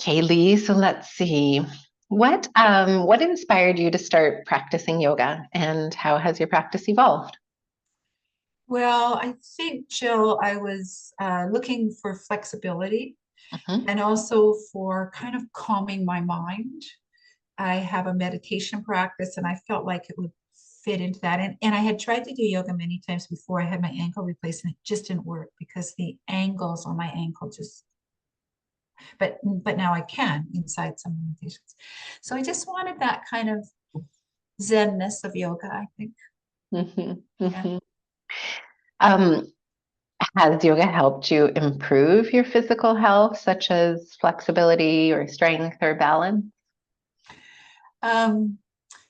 Hey Lee, so let's see. What inspired you to start practicing yoga and how has your practice evolved? Well, I think, Jill, I was looking for flexibility Hmm. and also for kind of calming my mind. I have a meditation practice and I felt like it would fit into that. And I had tried to do yoga many times before I had my ankle replaced and it just didn't work because the angles on my ankle just, but now I can inside some meditations. So I just wanted that kind of zenness of yoga, I think. Hmm. Yeah. Hmm. Um, has yoga helped you improve your physical health, such as flexibility or strength or balance? Um,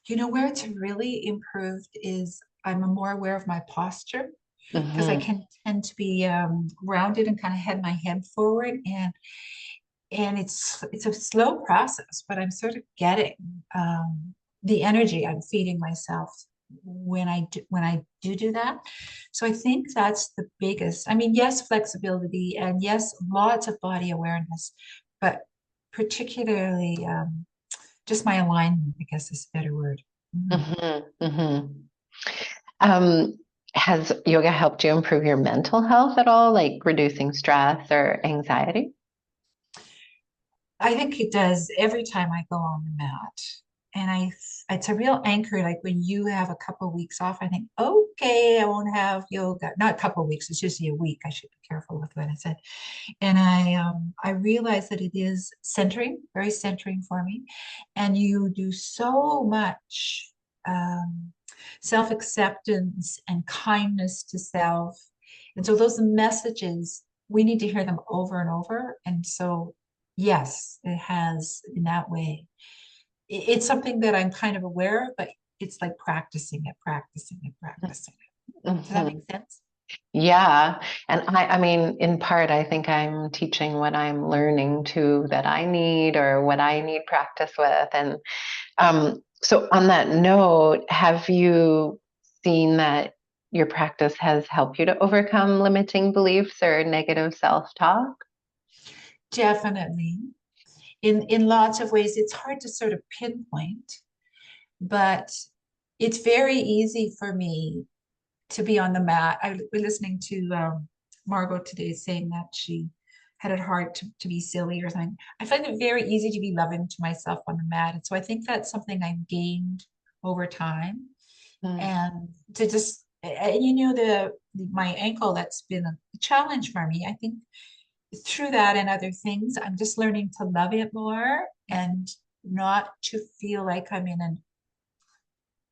where it's really improved is I'm more aware of my posture because I Hmm. can tend to be rounded and kind of head my head forward, and it's a slow process, but I'm sort of getting the energy I'm feeding myself when I do that. So I think that's the biggest. I mean, yes, flexibility and yes, lots of body awareness, but particularly just my alignment, I guess is a better word. Mhm. Hmm. Hmm. Um, has yoga helped you improve your mental health at all, like reducing stress or anxiety? I think it does every time I go on the mat. And it's a real anchor. Like when you have a couple of weeks off, I think, okay, I won't have yoga. Not a couple of weeks, it's usually a week. I should be careful with what I said. And I realize that it is centering, very centering for me. And you do so much um, self-acceptance and kindness to self. And so those messages, we need to hear them over and over. And so, yes, it has in that way. It's something that I'm kind of aware of, but it's like practicing it, practicing it, practicing it. Does that make Hmm. sense? Yeah. And I mean, in part, I think I'm teaching what I'm learning too that I need or what I need practice with. And so on that note, have you seen that your practice has helped you to overcome limiting beliefs or negative self-talk? Definitely. In lots of ways, it's hard to sort of pinpoint, but it's very easy for me to be on the mat. I was listening to Margot today saying that she had it hard to be silly or something. I find it very easy to be loving to myself on the mat. And so I think that's something I've gained over time. Mm. And to just, and my ankle, that's been a challenge for me. I think through that and other things, I'm just learning to love it more and not to feel like I'm in a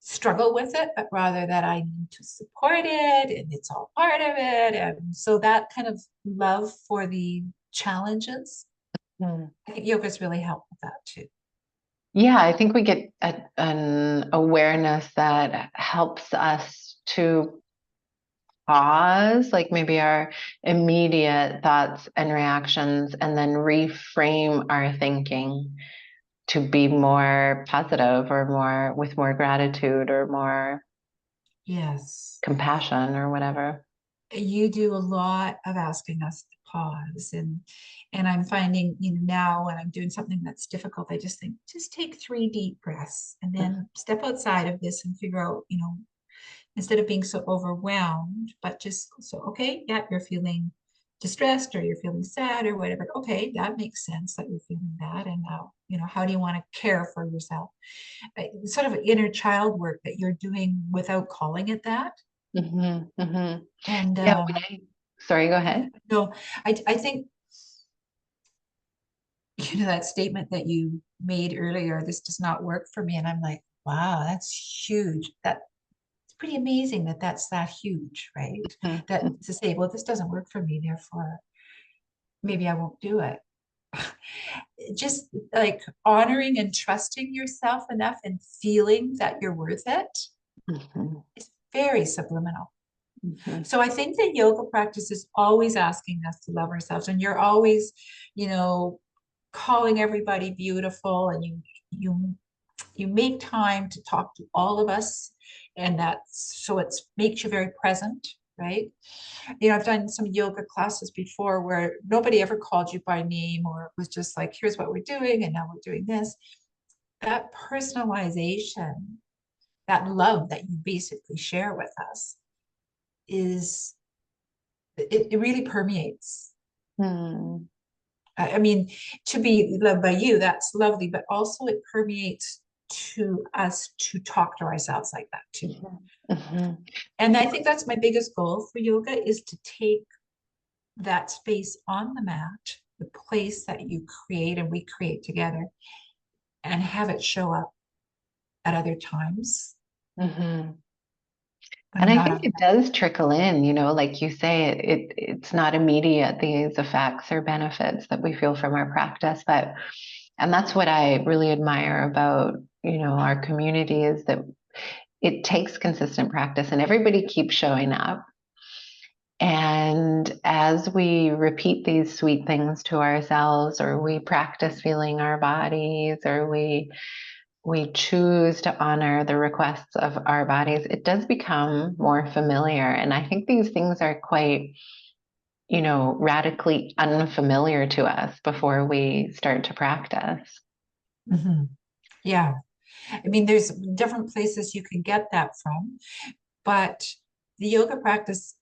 struggle with it, but rather that I need to support it and it's all part of it. And so that kind of love for the challenges, Mm. I think yoga's really helped with that too. Yeah, I think we get an awareness that helps us to pause, like maybe our immediate thoughts and reactions, and then reframe our thinking to be more positive or more with more gratitude or more Yes. compassion or whatever. You do a lot of asking us to pause and I'm finding, now when I'm doing something that's difficult, I just think, just take 3 deep breaths and then step outside of this and figure out, instead of being so overwhelmed, but just so, okay, yeah, you're feeling distressed or you're feeling sad or whatever. Okay, that makes sense that you're feeling that. And now, how do you want to care for yourself? Sort of inner child work that you're doing without calling it that. Hmm. Hmm. And Yeah, sorry, go yeah, ahead. no, I think, that statement that you made earlier, this does not work for me. And I'm like, wow, that's huge. It's pretty amazing that that's that huge, right? That Mhm. to say, well, this doesn't work for me, therefore maybe I won't do it. Just like honoring and trusting yourself enough and feeling that you're worth it Mhm. is very subliminal. Mhm. So I think that yoga practice is always asking us to love ourselves, and you're always, you know, calling everybody beautiful, and you make time to talk to all of us, and that's so it makes you very present. right? I've done some yoga classes before where nobody ever called you by name, or it was just like, here's what we're doing, and now we're doing this. That personalization, that love that you basically share with us is, it really permeates. Hmm. I mean, to be loved by you, that's lovely, but also it permeates to us to talk to ourselves like that too. Mm-hmm. And I think that's my biggest goal for yoga, is to take that space on the mat, the place that you create and we create together, and have it show up at other times Mm-hmm. when And I'm I not think on the it mat. does trickle in, like you say, it's not immediate, these effects or benefits that we feel from our practice. And that's what I really admire about, our community, is that it takes consistent practice and everybody keeps showing up. And as we repeat these sweet things to ourselves, or we practice feeling our bodies, or we choose to honor the requests of our bodies, it does become more familiar. And I think these things are quite, radically unfamiliar to us before we start to practice. Mhm. Yeah. I mean, there's different places you can get that from, but the yoga practice,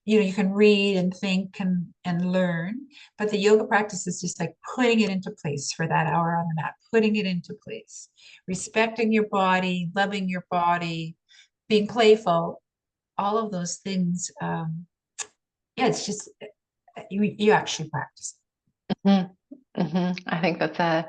you can read and think and learn, but the yoga practice is just like putting it into place for that hour on the mat, putting it into place, respecting your body, loving your body, being playful, all of those things. Yeah, it's just you actually practice. Mm-hmm. Mm-hmm. I think that's a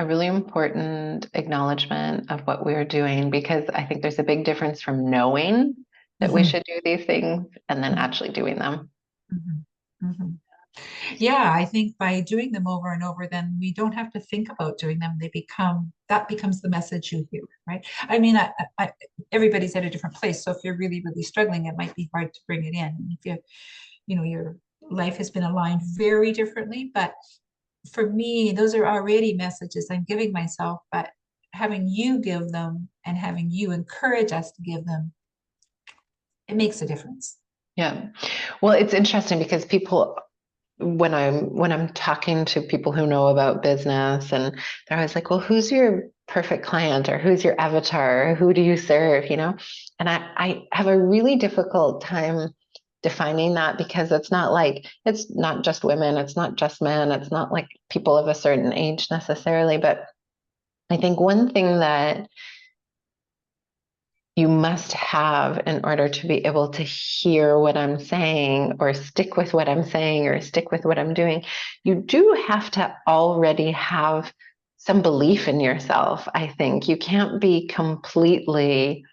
really important acknowledgement of what we're doing, because I think there's a big difference from knowing that we Mhm, should do these things and then mhm, actually doing them. mhm, mhm. Yeah, I think by doing them over and over, then we don't have to think about doing them. That becomes the message you hear, right? I mean, everybody's at a different place. So if you're really, really struggling, it might be hard to bring it in. And if your life has been aligned very differently. But for me, those are already messages I'm giving myself, but having you give them and having you encourage us to give them, it makes a difference. Yeah. Well, it's interesting because people, when I'm talking to people who know about business, and they're always like, well, who's your perfect client, or who's your avatar, or who do you serve, And I have a really difficult time defining that, because it's not just women, it's not just men, it's not like people of a certain age necessarily. But I think one thing that you must have in order to be able to hear what I'm saying, or stick with what I'm saying, or stick with what I'm doing, you do have to already have some belief in yourself. I think you can't be completely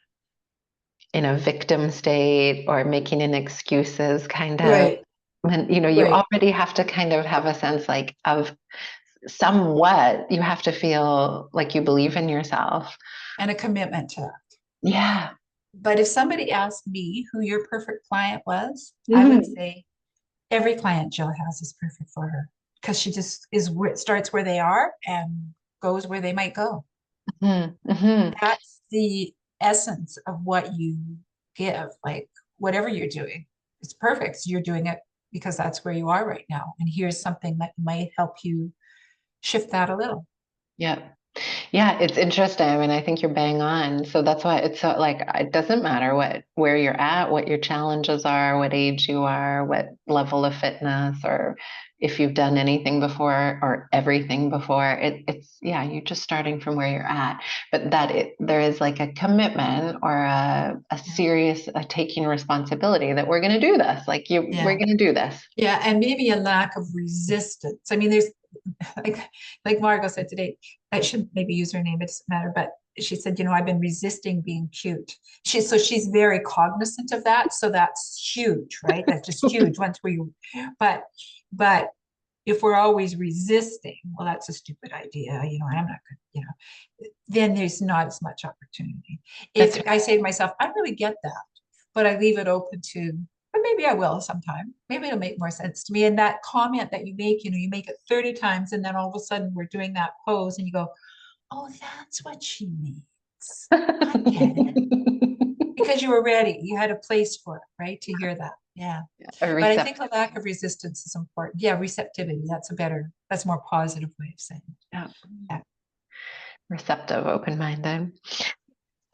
in a victim state or making an excuses kind of. Right, When you right. already have to kind of have a sense, like, of somewhat, you have to feel like you believe in yourself. And a commitment to that. Yeah. But if somebody asked me who your perfect client was, I would Mhm. say every client Jill has is perfect for her, because she just starts where they are and goes where they might go. Mhm. Mhm. That's the essence of what you give. Like whatever you're doing, it's perfect. You're doing it because that's where you are right now. And here's something that might help you shift that a little. Yeah. Yeah, it's interesting. I mean, I think you're bang on. So that's why it's so, like, it doesn't matter where you're at, what your challenges are, what age you are, what level of fitness, or if you've done anything before or everything before. It's yeah, you're just starting from where you're at. But there is like a commitment, or a Yeah. serious taking responsibility that we're going to do this. We're Yeah. going to do this. Yeah. And maybe a lack of resistance. I mean, there's like like Margot said today, I should maybe use her name, it doesn't matter, but she said, I've been resisting being cute. She's very cognizant of that. So that's huge, right? That's just huge once but if we're always resisting, well, that's a stupid idea, and I'm not good, then there's not as much opportunity. That's If I say to myself, I really get that, but I leave it open to, but maybe I will sometime. Maybe it'll make more sense to me. And that comment that you make, you make it 30 times, and then all of a sudden we're doing that pose and you go, oh, that's what she means. I get it. because you were ready. You had a place for it, right? To hear that. Yeah. A But I think a lack of resistance is important. Yeah, receptivity. That's a more positive way of saying it. yeah, Yeah. receptive, open-minded.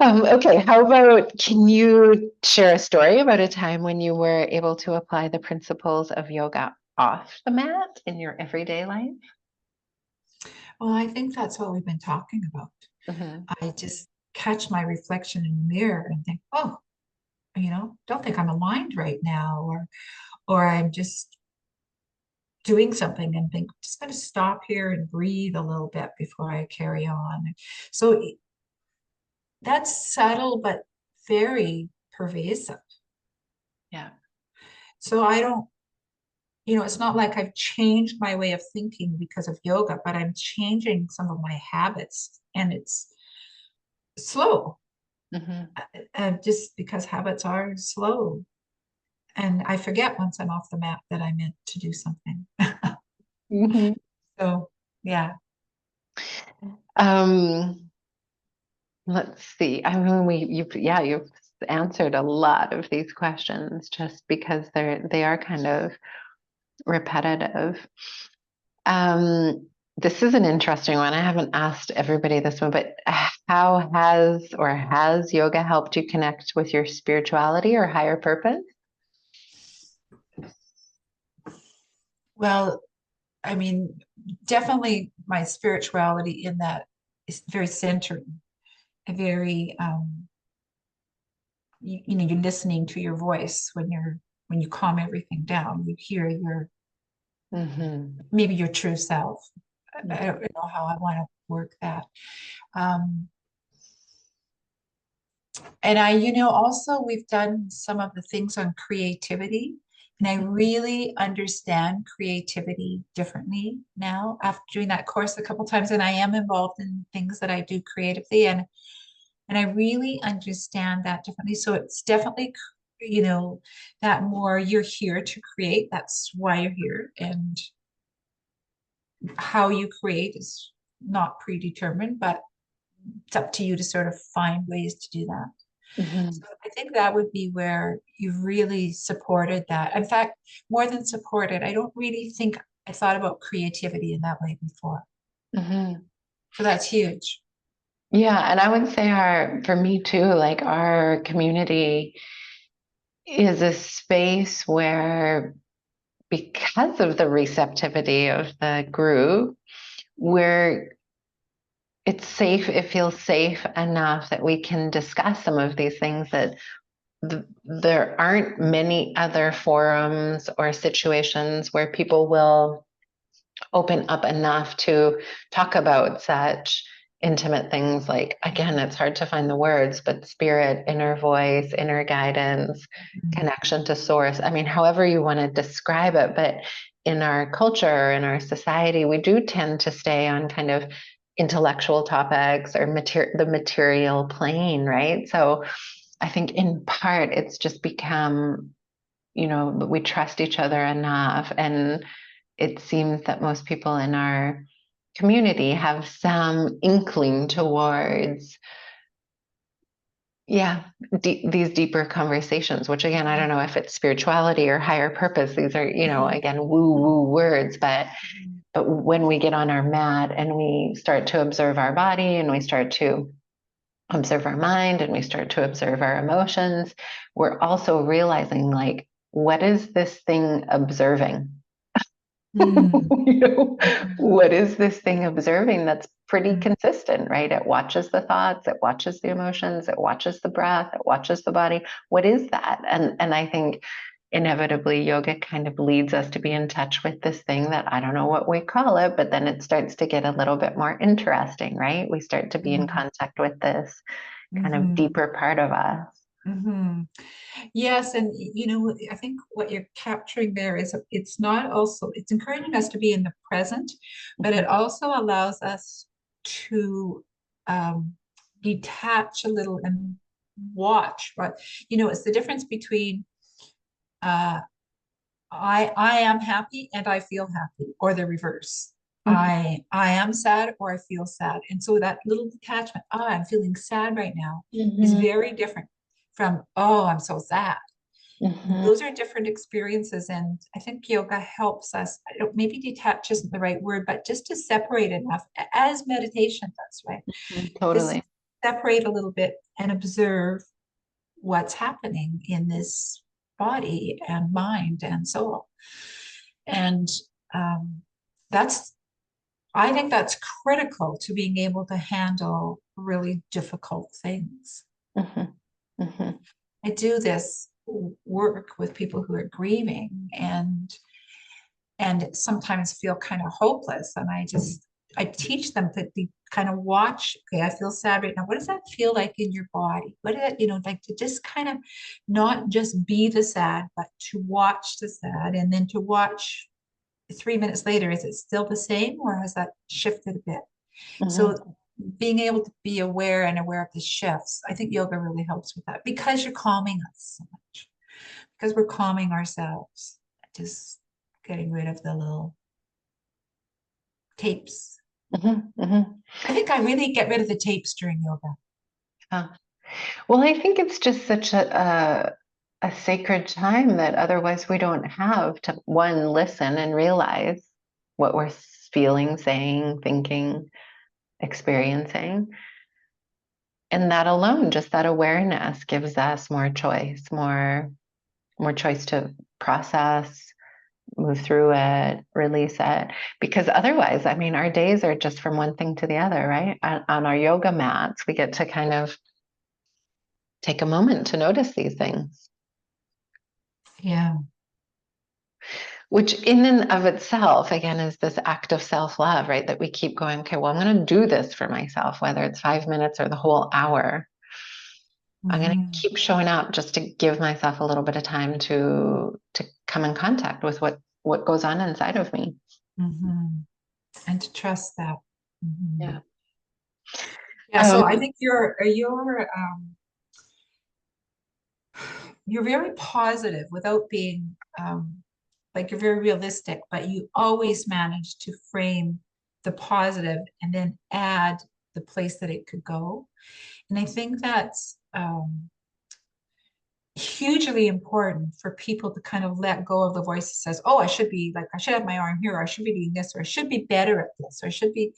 Okay, how about, can you share a story about a time when you were able to apply the principles of yoga off the mat in your everyday life? Well, I think that's what we've been talking about. Mm-hmm. I just catch my reflection in the mirror and think, oh, don't think I'm aligned right now, or I'm just doing something and think, just going to stop here and breathe a little bit before I carry on. So that's subtle, but very pervasive. Yeah. So I don't, it's not like I've changed my way of thinking because of yoga, but I'm changing some of my habits, and it's slow, Mm-hmm. just because habits are slow. And I forget once I'm off the mat that I meant to do something. Mm-hmm. So, yeah. Um, let's see. I mean, you've answered a lot of these questions just because they are kind of repetitive. This is an interesting one. I haven't asked everybody this one, but how has yoga helped you connect with your spirituality or higher purpose? Well, I mean, definitely my spirituality in that is very centered, a very you're listening to your voice when you calm everything down. You hear your Mm-hmm. maybe your true self. I don't know how I want to work that. Um, and also we've done some of the things on creativity, and I really understand creativity differently now after doing that course a couple times. And I am involved in things that I do creatively, and I really understand that differently. So it's definitely, that more you're here to create. That's why you're here, and how you create is not predetermined, but it's up to you to sort of find ways to do that. Mm-hmm. So I think that would be where you've really supported that. In fact, more than supported, I don't really think I thought about creativity in that way before. Mm-hmm. So that's huge. Yeah, and I would say for me too, like our community is a space where, because of the receptivity of the group, where it's safe, it feels safe enough that we can discuss some of these things that there aren't many other forums or situations where people will open up enough to talk about such intimate things. Like, again, it's hard to find the words, but spirit, inner voice, inner guidance, Mhm. connection to source. I mean, however you want to describe it, but in our culture, in our society, we do tend to stay on kind of intellectual topics or the material plane, right? So I think in part it's just become, we trust each other enough. And it seems that most people in our community have some inkling towards, yeah, these deeper conversations, which again, I don't know if it's spirituality or higher purpose. These are, Mhm. again, woo woo words, but when we get on our mat and we start to observe our body and we start to observe our mind and we start to observe our emotions, we're also realizing, like, what is this thing observing? Mhm. What is this thing observing that's pretty Mhm. consistent, right? It watches the thoughts, it watches the emotions, it watches the breath, it watches the body. What is that? And I think inevitably yoga kind of leads us to be in touch with this thing that I don't know what we call it, but then it starts to get a little bit more interesting, right? We start to be in Mhm. contact with this kind of Mhm. deeper part of us. Mhm. Yes, and I think what you're capturing there is it's encouraging us to be in the present, but it Mhm. also allows us to um, detach a little and watch. Right? It's the difference between uh, I am happy and I feel happy, or the reverse. Mhm. I am sad or I feel sad. And so that little detachment, I'm feeling sad right now, is Mhm. very different from, oh, I'm so sad. Hmm. Those are different experiences. And I think yoga helps us, I don't, maybe detach isn't the right word, but just to separate enough, as meditation does, right? Just Totally. separate a little bit and observe what's happening in this body and mind and soul. And um, that's, I think that's critical to being able to handle really difficult things. Hmm. Hmm. I do this work with people who are grieving and sometimes feel kind of hopeless. And I teach them to be, kind of watch, okay, I feel sad right now. What does that feel like in your body? What did that, like to just kind of not just be the sad, but to watch the sad and then to watch 3 minutes later, is it still the same or has that shifted a bit? Hmm. So being able to be aware and aware of the shifts, I think yoga really helps with that because you're calming us so much, because we're calming ourselves, just getting rid of the little tapes. Hmm. Hmm. I think I really get rid of the tapes during yoga. Well, I think it's just such a sacred time that otherwise we don't have to one listen and realize what we're feeling, saying, thinking, experiencing. And that alone, just that awareness gives us more choice, more choice to process, move through it, release it. Because otherwise, I mean, our days are just from one thing to the other, right? On our yoga mats, we get to kind of take a moment to notice these things, Yeah. which in and of itself, again, is this act of self-love, right? That we keep going, okay, well, I'm going to do this for myself, whether it's 5 minutes or the whole hour. I'm going to Mm-hmm. keep showing up just to give myself a little bit of time to come in contact with what goes on inside of me. Mm-hmm. And to trust that. Mm-hmm. Yeah. Yeah. So I Um, think you're very positive without being like you're very realistic, but you always manage to frame the positive and then add the place that it could go. And I think that's hugely important for people to kind of let go of the voice that says, oh, I should be like, I should have my arm here, or I should be doing this, or I should be better at this, or I should be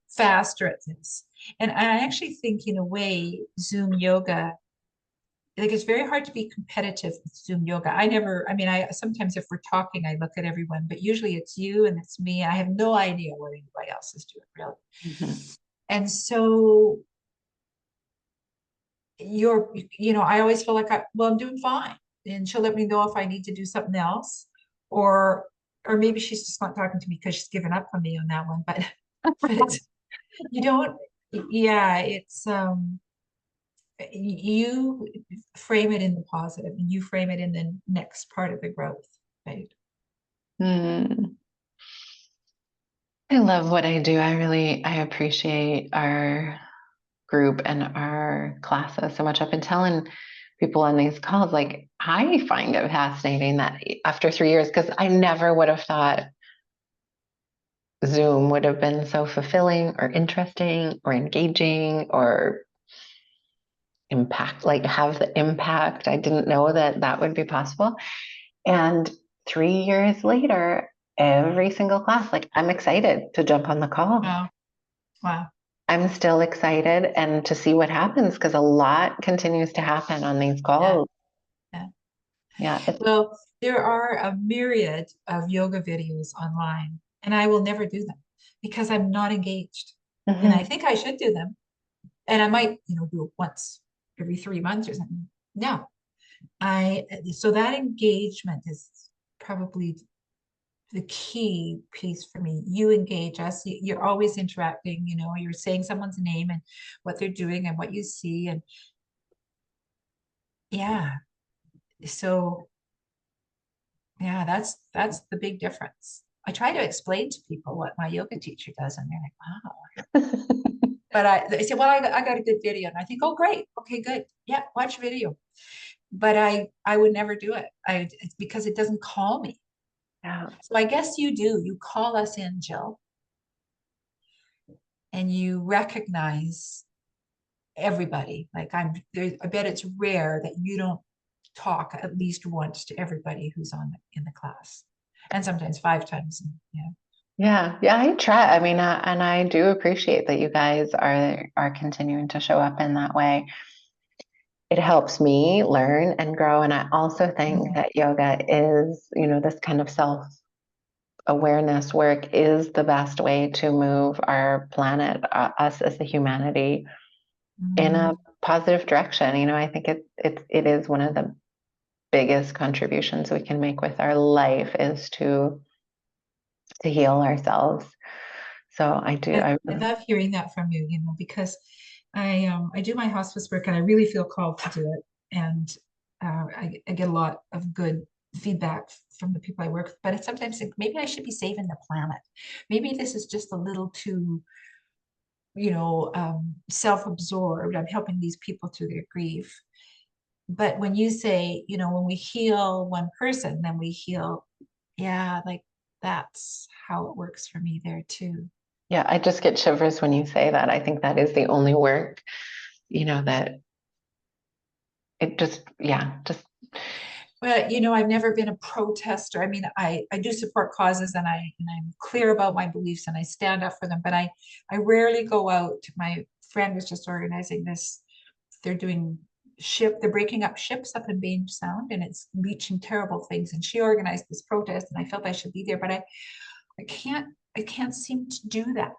faster at this. And I actually think, in a way, Zoom yoga, like it's very hard to be competitive with Zoom yoga. I mean, I sometimes if we're talking, I look at everyone, but usually it's you and it's me. I have no idea what anybody else is doing, really. mhm, And so I always feel like I'm doing fine. And she'll let me know if I need to do something else. Or or maybe she's just not talking to me because she's given up on me on that one. But but it's you don't yeah, it's you frame it in the positive and you frame it in the next part of the growth, right? mm. I love what I do. I appreciate our group and our classes so much. I've been telling people on these calls, like, I find it fascinating that after 3 years, because I never would have thought Zoom would have been so fulfilling or interesting or engaging or impact, like have the impact. I didn't know that that would be possible. And 3 years later, every single class, like I'm excited to jump on the call. Wow. Wow. I'm still excited and to see what happens because a lot continues to happen on these Yeah. calls. Yeah. Yeah. Well, there are a myriad of yoga videos online, and I will never do them because I'm not engaged. And I Mhm. think I should do them. And I might, do it once every 3 months or something. No, so that engagement is probably the key piece for me. You engage us, you're always interacting, you're saying someone's name and what they're doing and what you see. And yeah, so yeah, that's the big difference. I try to explain to people what my yoga teacher does, and they're like, wow. But they say, well, I got a good video. And I think, oh, great. Okay, good. Yeah, watch video. But I would never do it. It's because it doesn't call me. Yeah. So I guess you do. You call us in, Jill, and you recognize everybody. Like I'm there, I bet it's rare that you don't talk at least once to everybody who's on in the class, and sometimes 5 times. Yeah. Yeah, yeah, I try. I mean, and I do appreciate that you guys are continuing to show up in that way. It helps me learn and grow, and I also think Mhm. that yoga is, this kind of self-awareness work is the best way to move our planet, us as a humanity, in a Mhm. positive direction. I think it is one of the biggest contributions we can make with our life is to heal ourselves. So I do. I love hearing that from you, because I do my hospice work and I really feel called to do it. And I get a lot of good feedback from the people I work with, but I sometimes think maybe I should be saving the planet. Maybe this is just a little too, self-absorbed. I'm helping these people through their grief. But when you say, when we heal one person, then we heal, yeah, like that's how it works for me there too. Yeah, I just get shivers when you say that. I think that is the only work, that it just, yeah, just, But I've never been a protester. I mean, I do support causes and I'm clear about my beliefs and I stand up for them, but I rarely go out. My friend was just organizing this. They're doing they're breaking up ships up in Bain Sound and it's leaching terrible things. And she organized this protest and I felt I should be there, but I can't seem to do that.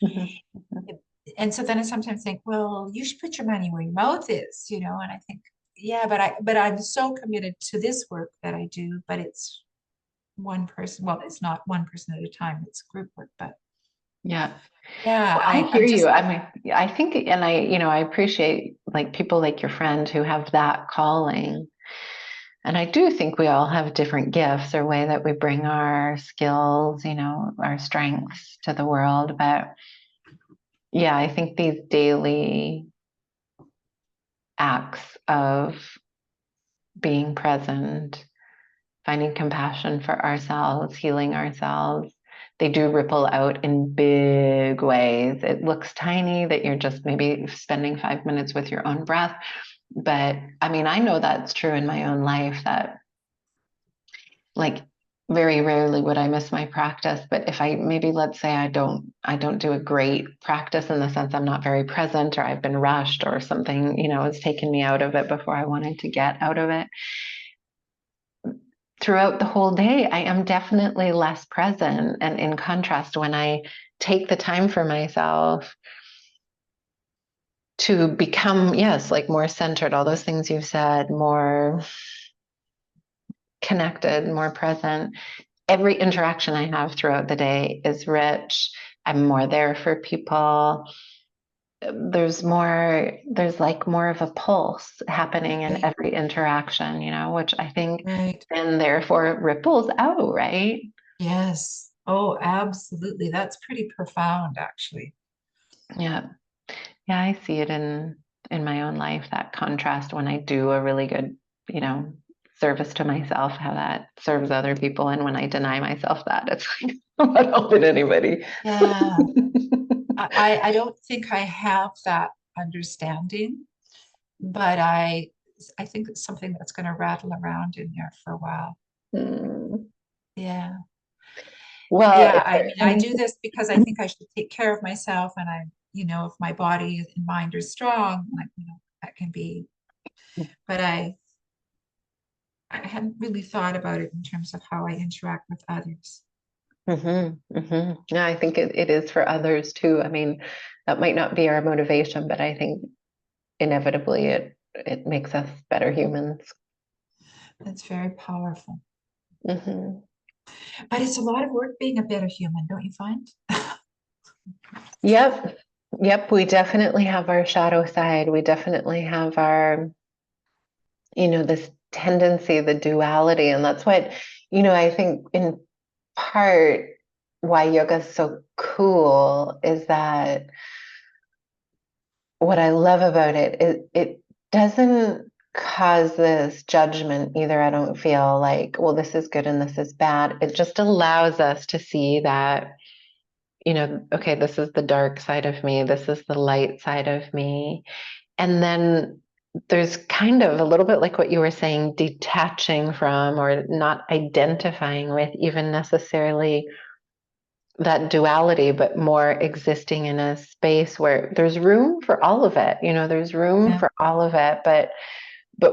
mhm, mhm. And so then I sometimes think, well, you should put your money where your mouth is, and I think, yeah, but I'm so committed to this work that I do, but it's one person. Well, it's not one person at a time, it's group work. But Yeah. yeah, Well, I I'm hear you. just I mean, I think, and I appreciate like people like your friend who have that calling. And I do think we all have different gifts or way that we bring our skills, our strengths to the world. But yeah, I think these daily acts of being present, finding compassion for ourselves, healing ourselves, they do ripple out in big ways. It looks tiny that you're just maybe spending 5 minutes with your own breath. But I mean, I know that's true in my own life that like very rarely would I miss my practice. But if I maybe let's say I don't do a great practice in the sense I'm not very present or I've been rushed or something, has taken me out of it before I wanted to get out of it throughout the whole day, I am definitely less present. And in contrast, when I take the time for myself to become, yes, like more centered, all those things you've said, more connected, more present, every interaction I have throughout the day is rich. I'm more there for people. There's like more of a pulse happening in right, every interaction, which I think right. then therefore ripples out, right? Yes. Oh, absolutely. That's pretty profound, actually. Yeah. Yeah, I see it in my own life, that contrast when I do a really good, you know, service to myself, how that serves other people. And when I deny myself that, it's like I'm not helping anybody. Yeah. I don't think I have that understanding, but I think it's something that's going to rattle around in there for a while. Hmm. Yeah. Well, Yeah, I mean, I do this because I think I should take care of myself and if my body and mind are strong, like, that can be, but I hadn't really thought about it in terms of how I interact with others. Yeah, I think it is for others too. I mean, that might not be our motivation, but I think inevitably it makes us better humans. That's very powerful. Hmm. But it's a lot of work being a better human, don't you find? Yep. Yep. We definitely have our shadow side. We definitely have our, this tendency, the duality. And that's what, I think in part why yoga is so cool is that what I love about it is it doesn't cause this judgment either. I don't feel like, well, this is good and this is bad. It just allows us to see that, okay, this is the dark side of me, this is the light side of me. And then there's kind of a little bit like what you were saying, detaching from or not identifying with even necessarily that duality, but more existing in a space where there's room for all of it. There's room Yeah. for all of it, but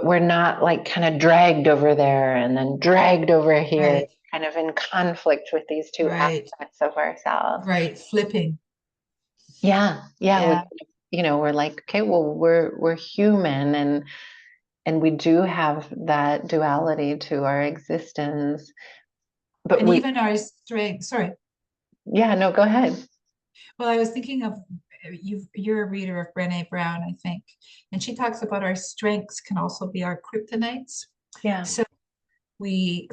we're not like kind of dragged over there and then dragged over here, Right. kind of in conflict with these two Right. aspects of ourselves. Right. Flipping. Yeah, yeah, Yeah. we're like, okay, well, we're human, and we do have that duality to our existence, but And we, even our strength. Sorry. yeah, no, go ahead. Well, I was thinking of you're a reader of Brené Brown, I think, and she talks about our strengths can also be our kryptonites. Yeah. So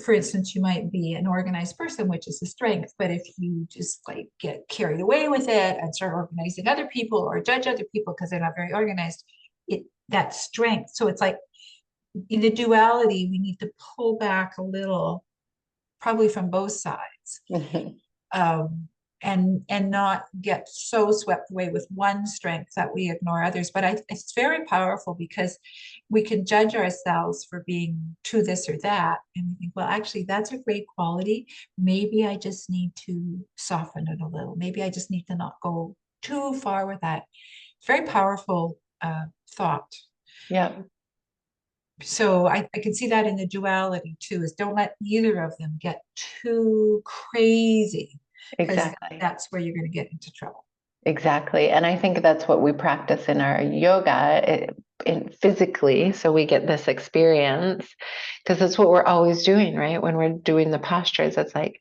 for instance, you might be an organized person, which is a strength, but if you just like get carried away with it and start organizing other people or judge other people because they're not very organized, that strength. So it's like in the duality, we need to pull back a little, probably from both sides. Mhm. um, and not get so swept away with one strength that we ignore others. But it's very powerful because we can judge ourselves for being to this or that, and we think, well, actually, that's a great quality. Maybe I just need to soften it a little. Maybe I just need to not go too far with that. It's very powerful thought. Yeah, So I can see that in the duality too, is don't let either of them get too crazy because exactly. that's where you're going to get into trouble. Exactly. And I think that's what we practice in our yoga, physically. So we get this experience because that's what we're always doing, right? When we're doing the postures, it's like,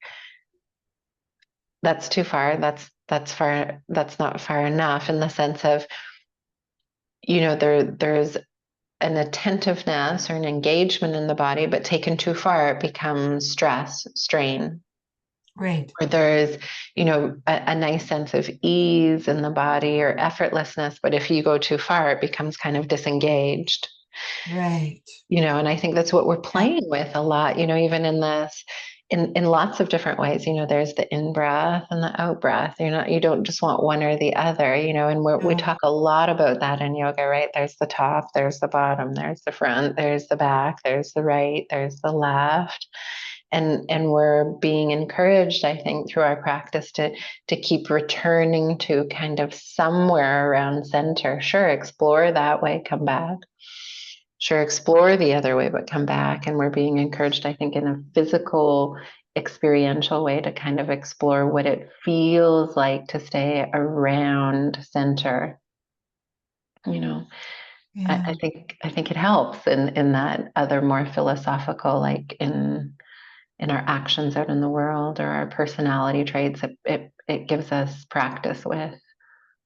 that's too far. That's far. That's not far enough in the sense of, there's an attentiveness or an engagement in the body, but taken too far, it becomes stress, strain. Right, Or there's, a nice sense of ease in the body or effortlessness, but if you go too far, it becomes kind of disengaged. right. And I think that's what we're Yeah, playing with a lot, even in this, in lots of different ways. There's the in breath and the out breath. You don't just want one or the other, and we no, talk a lot about that in yoga, right? There's the top, there's the bottom, there's the front, there's the back, there's the right, there's the left. And we're being encouraged, I think, through our practice to keep returning to kind of somewhere around center. Sure, explore that way, come back. Sure, explore the other way, but come back. And we're being encouraged, I think, in a physical, experiential way to kind of explore what it feels like to stay around center. You know, I yeah, think it helps in that other more philosophical, like in our actions out in the world or our personality traits. It gives us practice with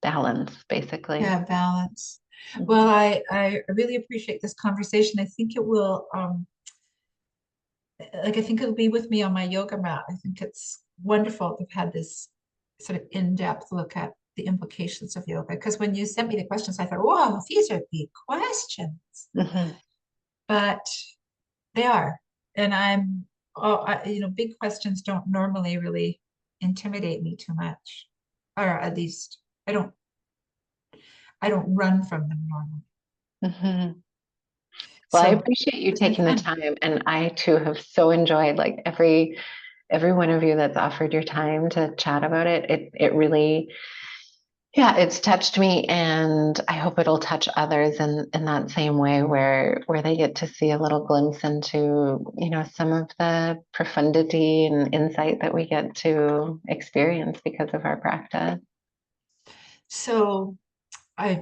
balance, basically. yeah, balance. Well, Mhm. I really appreciate this conversation. I think it will, I think it'll be with me on my yoga mat. I think it's wonderful to have had this sort of in-depth look at the implications of yoga. Because when you sent me the questions, I thought, whoa, these are big questions. Mhm. But they are. And big questions don't normally really intimidate me too much. Or at least I don't run from them normally. Mhm. Well, I So appreciate you it's been taking the fun. time, and I too have so enjoyed like every one of you that's offered your time to chat about it. It really, yeah, it's touched me, and I hope it'll touch others in that same way, where they get to see a little glimpse into, some of the profundity and insight that we get to experience because of our practice. So I,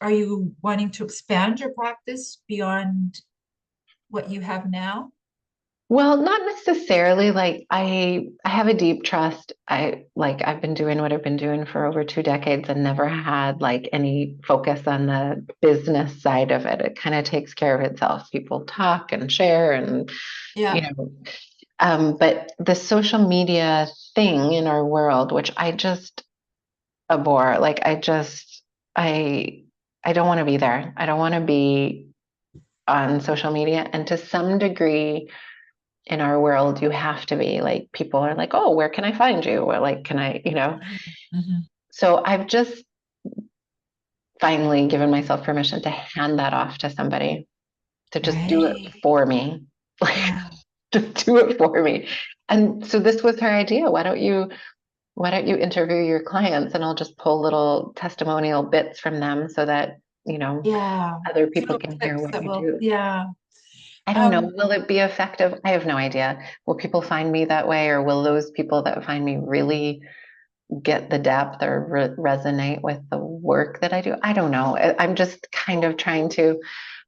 are you wanting to expand your practice beyond what you have now? Well, not necessarily. Like I have a deep trust. I've been doing what I've been doing for over 2 decades and never had like any focus on the business side of it. It kind of takes care of itself. People talk and share and you Yeah. know, but the social media thing in our world, which I just abhor, like I I don't want to be there. I don't want to be on social media. And to some degree in our world, you have to be like, people are like, oh, where can I find you? Or like, can I? Mhm, mhm. So I've just finally given myself permission to hand that off to somebody to just do it Right. for me. Like, Yeah. just do it for me. And so this was her idea. Why don't you interview your clients and I'll just pull little testimonial bits from them so that, Yeah. other people Little can hear tips what that you will, do. yeah. I don't know. Um, Will it be effective? I have no idea. Will people find me that way, or will those people that find me really get the depth or resonate with the work that I do? I don't know. I'm just kind of trying to,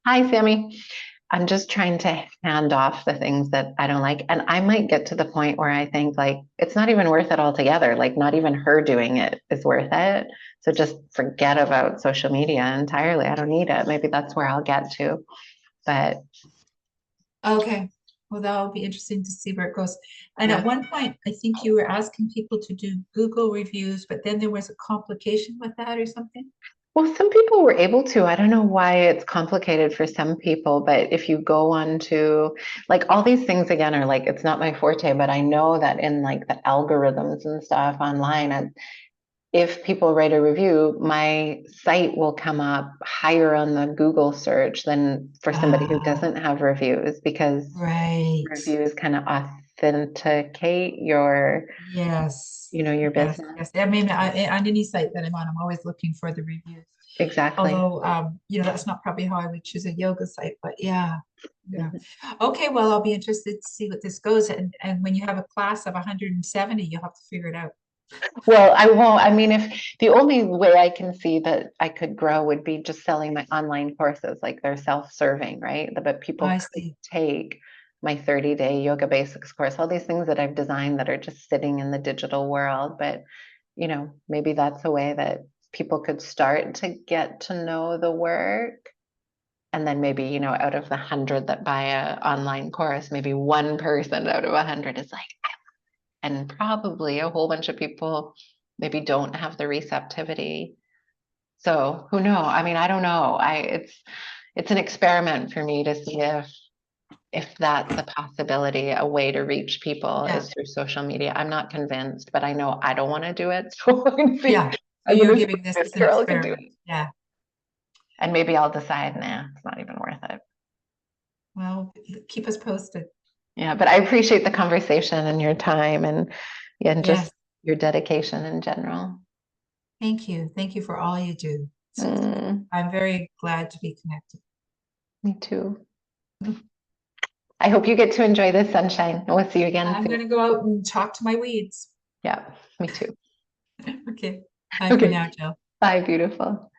hi, Sammy. I'm just trying to hand off the things that I don't like. And I might get to the point where I think like it's not even worth it altogether. Like not even her doing it is worth it. So just forget about social media entirely. I don't need it. Maybe that's where I'll get to. But okay. Well, that'll be interesting to see where it goes. And yeah. at one point, I think you were asking people to do Google reviews, but then there was a complication with that or something. Well, some people were able to. I don't know why it's complicated for some people, but if you go on to like all these things again are like it's not my forte, but I know that in like the algorithms and stuff online, if people write a review, my site will come up higher on the Google search than for somebody who Ah, doesn't have reviews because right. reviews kind of authenticate Yes. your Yes. business. Yes. I mean, on any site that I'm on, I'm always looking for the reviews. Exactly. Although, that's not probably how I would choose a yoga site, but yeah. Yeah. Mhm. Okay. Well, I'll be interested to see what this goes. And when you have a class of 170, you'll have to figure it out. Well, I won't. I mean, if the only way I can see that I could grow would be just selling my online courses, like they're self-serving, right? But people I could see. take my 30-day yoga basics course, all these things that I've designed that are just sitting in the digital world. But, maybe that's a way that people could start to get to know the work. And then maybe, out of the 100 that buy a online course, maybe one person out of 100 is like, and probably a whole bunch of people maybe don't have the receptivity. So who know? I mean, I don't know. It's an experiment for me to see if that's a possibility, a way to reach people Yeah. is through social media. I'm not convinced, but I know I don't want to do it. So I'm gonna see. Yeah. So I'm you're gonna see giving this if as this an girl can do experiment. it. Yeah. And maybe I'll decide, nah, it's not even worth it. Well, keep us posted. Yeah, but I appreciate the conversation and your time and yeah, and just Yes. your dedication in general. Thank you. Thank you for all you do. Mm, I'm very glad to be connected. me too. I hope you get to enjoy the sunshine. We'll see you again I'm soon. going to go out and talk to my weeds. Yeah, me too. Okay. Bye for Okay, now, Jill. bye, beautiful.